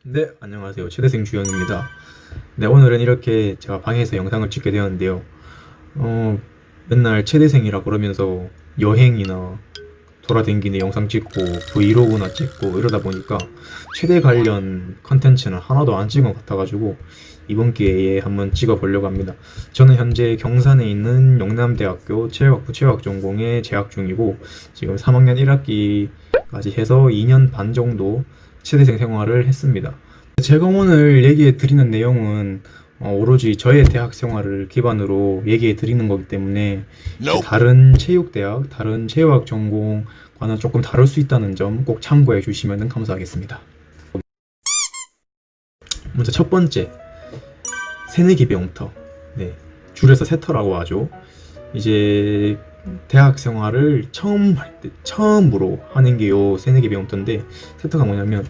네, 안녕하세요. 최대생 주영입니다. 네, 오늘은 이렇게 제가 방에서 영상을 찍게 되었는데요. 어, 맨날 최대생이라 그러면서 여행이나 돌아다니는 영상 찍고 브이로그나 찍고 이러다 보니까 최대 관련 컨텐츠는 하나도 안 찍은 것 같아가지고 이번 기회에 한번 찍어보려고 합니다. 저는 현재 경산에 있는 영남대학교 체육학부 체육학전공에 재학 중이고 지금 3학년 1학기까지 해서 2년 반 정도 치대생 생활을 했습니다. 제가 오늘 얘기해 드리는 내용은 오로지 저의 대학 생활을 기반으로 얘기해 드리는 거기 때문에 다른 체육대학, 다른 체육학 전공과는 조금 다를 수 있다는 점 꼭 참고해 주시면 감사하겠습니다. 먼저 첫 번째, 새내기 배움터. 네, 줄여서 세터라고 하죠. 이제 대학 생활을 처음으로 하는 게 요 새내기 배움터인데, 세터가 뭐냐면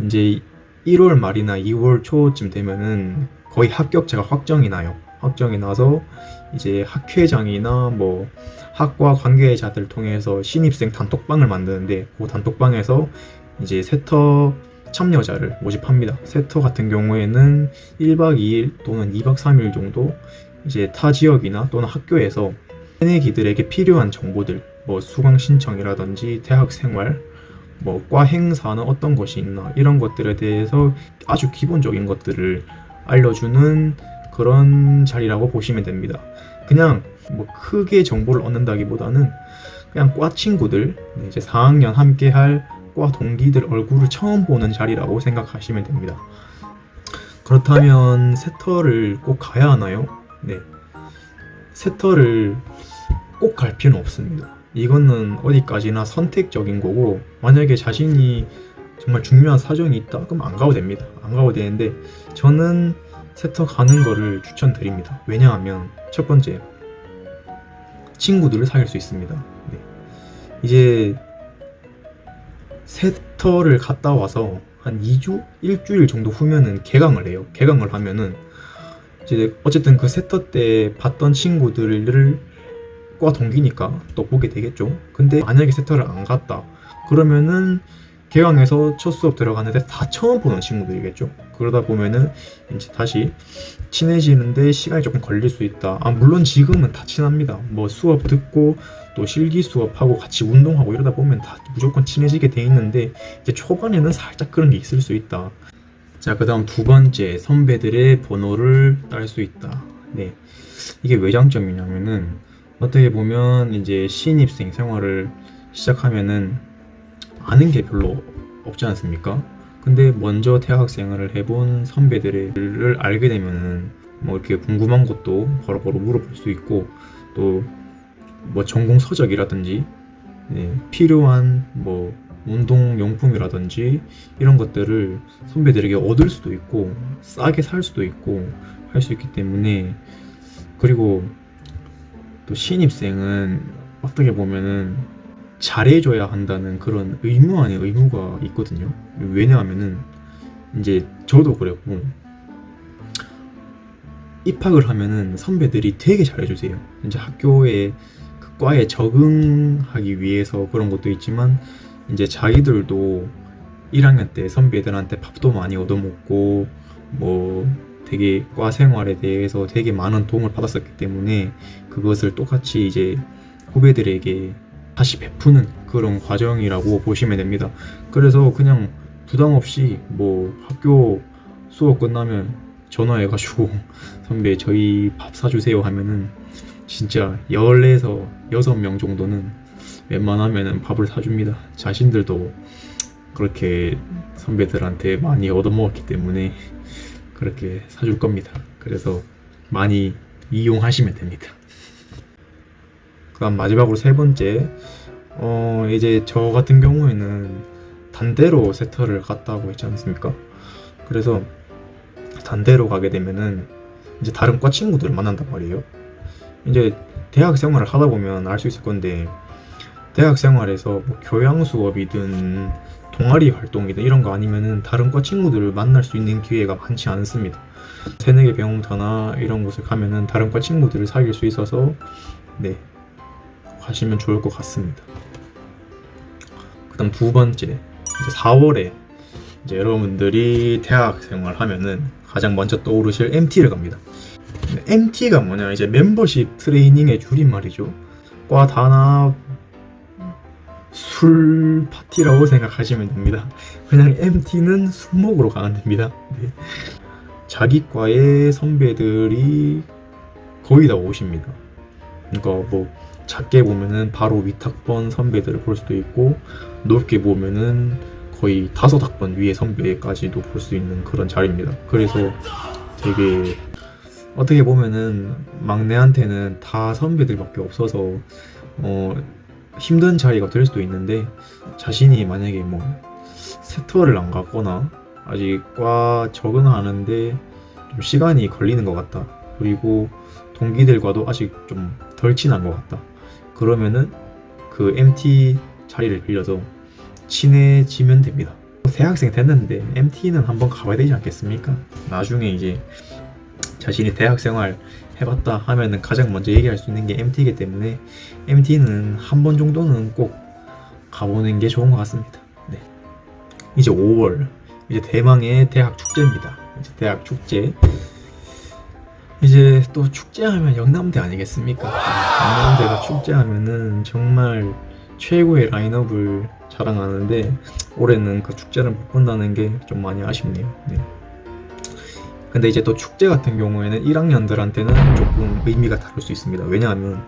이제 1월 말이나 2월 초쯤 되면은 거의 합격자가 확정이 나요. 확정이 나서 이제 학회장이나 뭐 학과 관계자들 통해서 신입생 단톡방을 만드는데, 그 단톡방에서 이제 세터 참여자를 모집합니다. 세터 같은 경우에는 1박 2일 또는 2박 3일 정도 이제 타 지역이나 또는 학교에서 새내기들에게 필요한 정보들, 뭐 수강 신청이라든지 대학 생활, 뭐 과 행사는 어떤 것이 있나, 이런 것들에 대해서 아주 기본적인 것들을 알려주는 그런 자리라고 보시면 됩니다. 그냥 뭐 크게 정보를 얻는다기보다는 그냥 과 친구들, 이제 4학년 함께 할 과 동기들 얼굴을 처음 보는 자리라고 생각하시면 됩니다. 그렇다면 세터를 꼭 가야 하나요? 네, 세터를 꼭 갈 필요는 없습니다. 이거는 어디까지나 선택적인 거고, 만약에 자신이 정말 중요한 사정이 있다? 그럼 안 가도 됩니다. 안 가도 되는데, 저는 세터 가는 거를 추천드립니다. 왜냐하면 첫 번째, 친구들을 사귈 수 있습니다. 네. 이제 세터를 갔다 와서 한 2주? 일주일 정도 후면은 개강을 해요. 개강을 하면은 이제 어쨌든 그 세터 때 봤던 친구들을 과 동기니까 또 보게 되겠죠. 근데 만약에 세터를 안 갔다 그러면은 개강해서 첫 수업 들어가는데 다 처음 보는 친구들이겠죠. 그러다 보면은 이제 다시 친해지는데 시간이 조금 걸릴 수 있다. 물론 지금은 다 친합니다. 뭐 수업 듣고 또 실기 수업하고 같이 운동하고 이러다 보면 다 무조건 친해지게 돼 있는데, 이제 초반에는 살짝 그런 게 있을 수 있다. 자, 그 다음 두 번째, 선배들의 번호를 딸 수 있다. 네, 이게 왜 장점이냐면은 어떻게 보면 이제 신입생 생활을 시작하면은 아는 게 별로 없지 않습니까? 근데 먼저 대학 생활을 해본 선배들을 알게 되면은 뭐 이렇게 궁금한 것도 바로바로 물어볼 수 있고, 또 뭐 전공 서적이라든지 필요한 뭐 운동용품이라든지 이런 것들을 선배들에게 얻을 수도 있고 싸게 살 수도 있고 할 수 있기 때문에, 그리고 또 신입생은 어떻게 보면은 잘해줘야 한다는 그런 의무 아닌 의무가 있거든요. 왜냐하면은 이제 저도 그랬고, 입학을 하면은 선배들이 되게 잘해주세요. 이제 학교에 그 과에 적응하기 위해서 그런 것도 있지만, 이제 자기들도 1학년 때 선배들한테 밥도 많이 얻어먹고 뭐 되게 과 생활에 대해서 되게 많은 도움을 받았었기 때문에 그것을 똑같이 이제 후배들에게 다시 베푸는 그런 과정이라고 보시면 됩니다. 그래서 그냥 부담 없이 뭐 학교 수업 끝나면 전화해가지고 선배 저희 밥 사주세요 하면은 진짜 14에서 6명 정도는 웬만하면은 밥을 사줍니다. 자신들도 그렇게 선배들한테 많이 얻어먹었기 때문에 그렇게 사줄 겁니다. 그래서 많이 이용하시면 됩니다. 그다음 마지막으로 세 번째, 이제 저 같은 경우에는 단대로 세터를 갔다고 했지 않습니까? 그래서 단대로 가게 되면은 이제 다른 과 친구들을 만난단 말이에요. 이제 대학 생활을 하다 보면 알 수 있을 건데, 대학 생활에서 뭐 교양 수업이든 동아리 활동이든 이런 거 아니면은 다른 과 친구들을 만날 수 있는 기회가 많지 않습니다. 새내기 배움터나 이런 곳을 가면은 다른 과 친구들을 사귈 수 있어서 네, 가시면 좋을 것 같습니다. 그 다음 두 번째, 이제 4월에 이제 여러분들이 대학 생활 하면은 가장 먼저 떠오르실 MT를 갑니다. MT가 뭐냐, 이제 멤버십 트레이닝의 줄임말이죠. 과 단합 술 파티라고 생각하시면 됩니다. 그냥 MT는 술 먹으러 가면 됩니다. 네. 자기 과의 선배들이 거의 다 오십니다. 그러니까 뭐 작게 보면은 바로 윗학번 선배들을 볼 수도 있고, 높게 보면은 거의 5학번 위의 선배까지도 볼 수 있는 그런 자리입니다. 그래서 되게 어떻게 보면은 막내한테는 다 선배들밖에 없어서 힘든 자리가 될 수도 있는데, 자신이 만약에 뭐 세터를 안 갔거나 아직 과 적응하는데 좀 시간이 걸리는 것 같다, 그리고 동기들과도 아직 좀 덜 친한 것 같다, 그러면은 그 MT 자리를 빌려서 친해지면 됩니다. 대학생 됐는데 MT는 한번 가봐야 되지 않겠습니까? 나중에 이제 자신이 대학생활 해봤다 하면은 가장 먼저 얘기할 수 있는 게 MT이기 때문에 MT는 한 번 정도는 꼭 가보는 게 좋은 것 같습니다. 네. 이제 5월, 이제 대망의 대학 축제입니다. 이제 대학 축제. 이제 또 축제하면 영남대 아니겠습니까? 영남대가 축제하면은 정말 최고의 라인업을 자랑하는데, 올해는 그 축제를 못 본다는 게 좀 많이 아쉽네요. 네. 근데 이제 또 축제 같은 경우에는 1학년들한테는 조금 의미가 다를 수 있습니다. 왜냐하면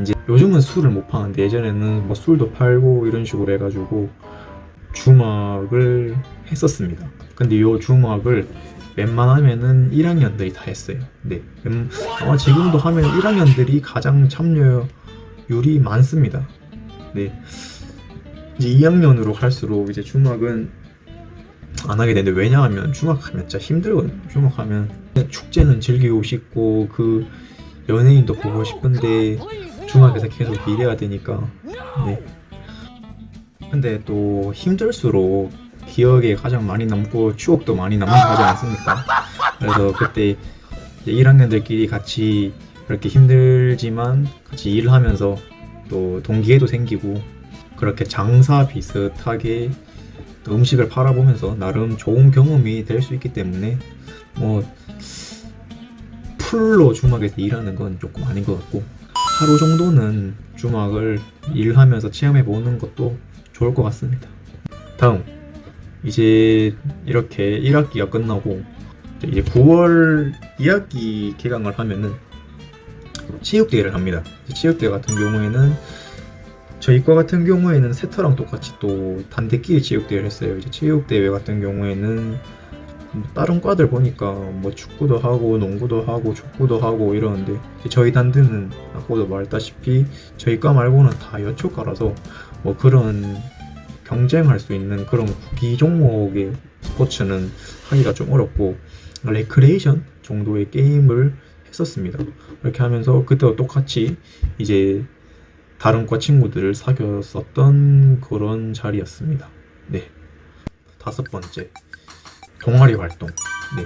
이제 요즘은 술을 못 파는데, 예전에는 뭐 술도 팔고 이런 식으로 해가지고 주막을 했었습니다. 근데 요 주막을 웬만하면은 1학년들이 다 했어요. 네. 아마 지금도 하면 1학년들이 가장 참여율이 많습니다. 네. 이제 2학년으로 갈수록 이제 주막은 안 하게 되는데, 왜냐하면 주막하면 진짜 힘들거든요. 주막하면 축제는 즐기고 싶고 그 연예인도 보고 싶은데 주막에서 계속 일해야 되니까. 네. 근데 또 힘들수록 기억에 가장 많이 남고 추억도 많이 남는 거지 않습니까? 그래서 그때 이제 1학년들끼리 같이 그렇게 힘들지만 같이 일을 하면서 또 동기애도 생기고, 그렇게 장사 비슷하게 또 음식을 팔아보면서 나름 좋은 경험이 될 수 있기 때문에, 뭐 풀로 주막에서 일하는 건 조금 아닌 것 같고, 하루 정도는 주막을 일하면서 체험해보는 것도 좋을 것 같습니다. 다음, 이제 이렇게 1학기가 끝나고 이제 9월 2학기 개강을 하면은 체육대회를 합니다. 체육대회 같은 경우에는 저희 과 같은 경우에는 세터랑 똑같이 또 단대끼리 체육대회를 했어요. 이제 체육대회 같은 경우에는 다른 과들 보니까 뭐 축구도 하고 농구도 하고 족구도 하고 이러는데, 저희 단대는 아까도 말했다시피 저희 과 말고는 다 여초과라서 뭐 그런 경쟁할 수 있는 그런 구기 종목의 스포츠는 하기가 좀 어렵고, 레크레이션 정도의 게임을 했었습니다. 이렇게 하면서 그때와 똑같이 이제 다른 과 친구들을 사귀었었던 그런 자리였습니다. 네. 5번째, 동아리 활동. 네.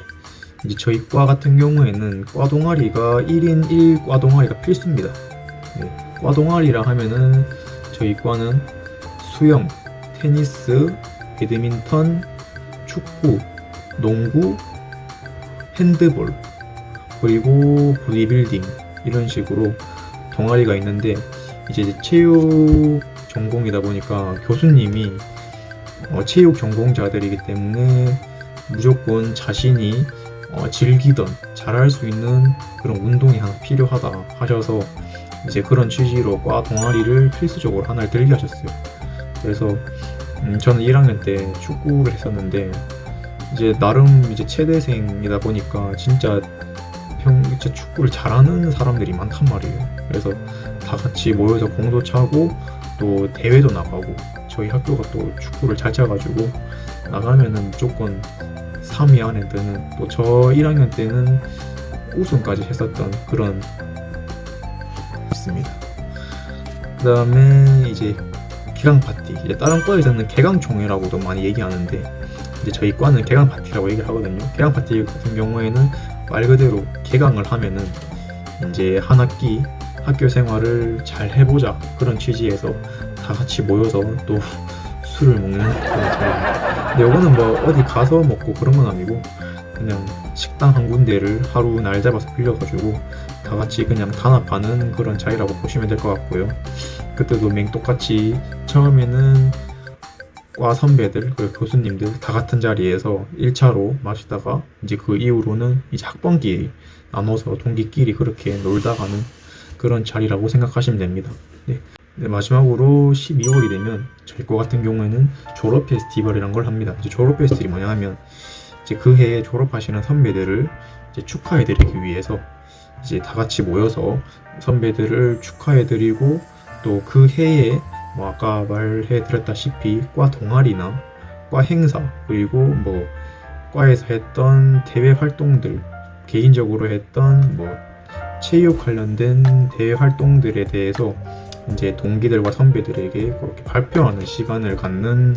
이제 저희 과 같은 경우에는 과 동아리가 1인 1과 동아리가 필수입니다. 네. 과 동아리라 하면은 저희 과는 수영, 테니스, 배드민턴, 축구, 농구, 핸드볼, 그리고 보디빌딩, 이런 식으로 동아리가 있는데, 이제 체육 전공이다 보니까 교수님이 체육 전공자들이기 때문에 무조건 자신이 즐기던 잘할 수 있는 그런 운동이 하나 필요하다 하셔서 이제 그런 취지로 과 동아리를 필수적으로 하나를 들게 하셨어요. 그래서 저는 1학년 때 축구를 했었는데, 이제 나름 이제 체대생이다 보니까 진짜 축구를 잘하는 사람들이 많단 말이에요. 그래서 다 같이 모여서 공도 차고 또 대회도 나가고, 저희 학교가 또 축구를 잘 차가지고 나가면은 무조건 3위 안에 드는, 또 저 1학년 때는 우승까지 했었던 그런 있습니다. 그 다음에 이제 개강 파티, 이제 다른 과에서는 개강총회라고도 많이 얘기하는데, 이제 저희 과는 개강 파티라고 얘기를 하거든요. 개강 파티 같은 경우에는 말 그대로 개강을 하면은 이제 한 학기 학교 생활을 잘 해보자, 그런 취지에서 다 같이 모여서 또 술을 먹는 그런 자리입니다. 근데 요거는 뭐 어디 가서 먹고 그런 건 아니고 그냥 식당 한 군데를 하루 날 잡아서 빌려가지고 다 같이 그냥 단합하는 그런 자리라고 보시면 될 것 같고요. 그때도 맹똑같이 처음에는 과 선배들 그리고 교수님들 다 같은 자리에서 1차로 마시다가 이제 그 이후로는 이제 학번끼리 나눠서 동기끼리 그렇게 놀다 가는 그런 자리라고 생각하시면 됩니다. 네. 네, 마지막으로 12월이 되면 저희 과 같은 경우에는 졸업 페스티벌이란 걸 합니다. 이제 졸업 페스티벌이 뭐냐 하면 이제 그 해에 졸업하시는 선배들을 이제 축하해드리기 위해서 이제 다 같이 모여서 선배들을 축하해드리고 또 그 해에 뭐 아까 말해드렸다시피 과 동아리나 과 행사 그리고 뭐 과에서 했던 대외 활동들 개인적으로 했던 뭐 체육 관련된 대외 활동들에 대해서 이제 동기들과 선배들에게 그렇게 발표하는 시간을 갖는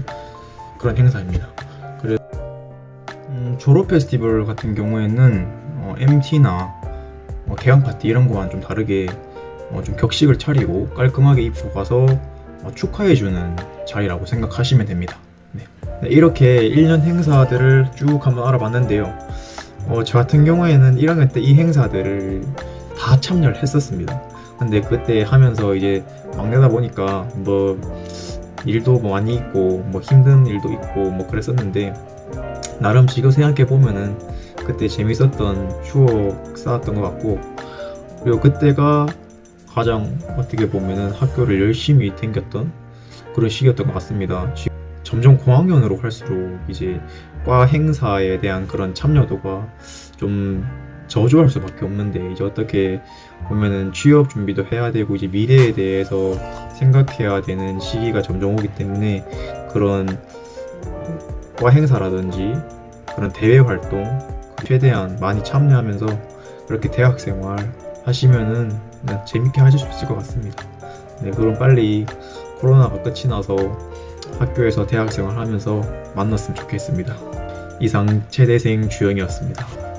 그런 행사입니다. 그래서 졸업 페스티벌 같은 경우에는 MT나 개강 파티 이런 거와는 좀 다르게 좀 격식을 차리고 깔끔하게 입고 가서 축하해주는 자리라고 생각하시면 됩니다. 네. 네, 이렇게 1년 행사들을 쭉 한번 알아봤는데요. 저 같은 경우에는 1학년 때 이 행사들을 다 참여를 했었습니다. 근데 그때 하면서 이제 막내다 보니까 뭐 일도 뭐 많이 있고 뭐 힘든 일도 있고 뭐 그랬었는데 나름 지금 생각해 보면은 그때 재밌었던 추억 쌓았던 것 같고 그리고 그때가 가장 어떻게 보면은 학교를 열심히 댕겼던 그런 시기였던 것 같습니다. 점점 고학년으로 갈수록 이제 과 행사에 대한 그런 참여도가 좀 저조할 수밖에 없는데 이제 어떻게 보면은 취업 준비도 해야 되고 이제 미래에 대해서 생각해야 되는 시기가 점점 오기 때문에 그런 과 행사라든지 그런 대외 활동 최대한 많이 참여하면서 그렇게 대학 생활 하시면은 재밌게 하실 수 있을 것 같습니다. 네, 그럼 빨리 코로나가 끝이 나서 학교에서 대학 생활 하면서 만났으면 좋겠습니다. 이상 최대생 주영이었습니다.